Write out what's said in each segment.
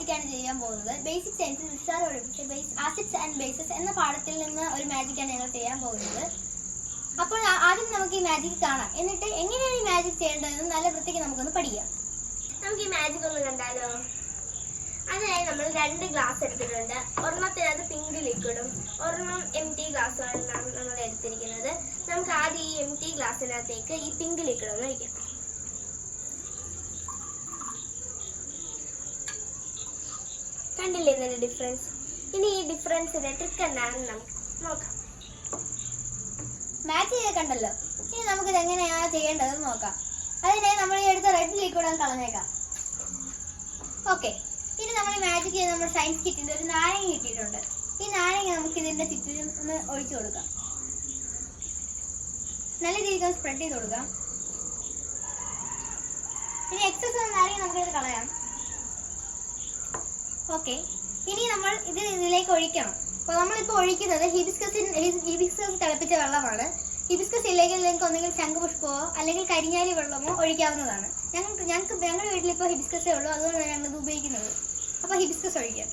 Magic ആണ് ചെയ്യാൻ പോകുന്നത്. ബേസിക് സയൻസിൽ നിസ്സാര പഠിപ്പിച്ച ആസിഡ്സ് ആൻഡ് ബേസസ് എന്ന പാഠത്തിൽ നിന്ന് ഒരു മാജിക് ആണ് ഞങ്ങൾ ചെയ്യാൻ പോകുന്നത്. അപ്പോൾ ആദ്യം നമുക്ക് ഈ മാജിക് കാണാം. എന്നിട്ട് എങ്ങനെയാണ് ഈ മാജിക് ചെയ്യേണ്ടതെന്ന് നല്ല വൃത്തിക്ക് നമുക്കൊന്ന് പഠിക്കാം. നമുക്ക് ഈ മാജിക് ഒന്ന് കണ്ടാലോ? അതിനായി നമ്മൾ 2 ഗ്ലാസ് എടുത്തിട്ടുണ്ട്. ഒരെണ്ണത്തിനകത്ത് പിങ്ക് ലിക്വിഡും ഒരെണ്ണം എംടി ഗ്ലാസ്സുമാണ് നമ്മൾ എടുത്തിരിക്കുന്നത്. നമുക്ക് ആദ്യം ഈ എംടി ഗ്ലാസ്സിനകത്തേക്ക് ഈ പിങ്ക് ലിക്വിഡ് ഒന്ന് ഒഴിക്കാം. കണ്ടില്ലേ ഇതിന്റെ ഡിഫറൻസ്? ഇനി ഈ ഡിഫറൻസിന്റെ ട്രിക്ക് എന്താണെന്ന് നമുക്ക് നോക്കാം. മാച്ച് ചെയ്ത് കണ്ടല്ലോ, ഇനി നമുക്കിത് എങ്ങനെയാണ് ചെയ്യേണ്ടതെന്ന് നോക്കാം. അതിനായി നമ്മൾ ഈ എടുത്ത റെഡ് ലിക്വിഡ് ഒന്ന് കളഞ്ഞേക്കാം. ഓക്കെ, ഇനി നമ്മൾ മാജിക് ചെയ്ത് നമ്മുടെ സയൻസ് കിറ്റിന്റെ ഒരു നാരങ്ങ കിട്ടിയിട്ടുണ്ട്. ഈ നാരങ്ങ നമുക്ക് ഇതിന്റെ ചുറ്റിലും ഒന്ന് ഒഴിച്ചു കൊടുക്കാം. നല്ല രീതിക്ക് സ്പ്രെഡ് ചെയ്ത് കൊടുക്കാം. ഇനി എക്സസ് നാരങ്ങ നമുക്കിത് കളയാം. ഓക്കെ, ഇനി നമ്മൾ ഇത് ഇതിലേക്ക് ഒഴിക്കണം. അപ്പോൾ നമ്മളിപ്പോൾ ഒഴിക്കുന്നത് ഹിബിസ്കസ് തിളപ്പിച്ച വെള്ളമാണ്. ഹിബിസ്കസ് ഇല്ലെങ്കിൽ നിങ്ങൾക്ക് ഒന്നെങ്കിൽ ശംഖുപുഷ്പമോ അല്ലെങ്കിൽ കരിഞ്ഞാലി വെള്ളമോ ഒഴിക്കാവുന്നതാണ്. ഞങ്ങളുടെ വീട്ടിലിപ്പോൾ ഹിബിസ്കസേ ഉള്ളൂ, അതുകൊണ്ടാണ് ഞങ്ങളിത് ഉപയോഗിക്കുന്നത്. അപ്പോൾ ഹിബിസ്കസ് ഒഴിക്കാം.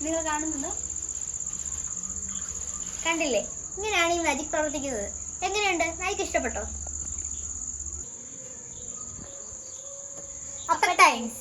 നിങ്ങൾ കാണുന്നുണ്ടോ? കണ്ടില്ലേ? ഇങ്ങനെയാണ് ഈ മാജിക് പ്രവർത്തിക്കുന്നത്. എങ്ങനെയുണ്ട്? എനിക്ക് ഇഷ്ടപ്പെട്ടോ? Upper times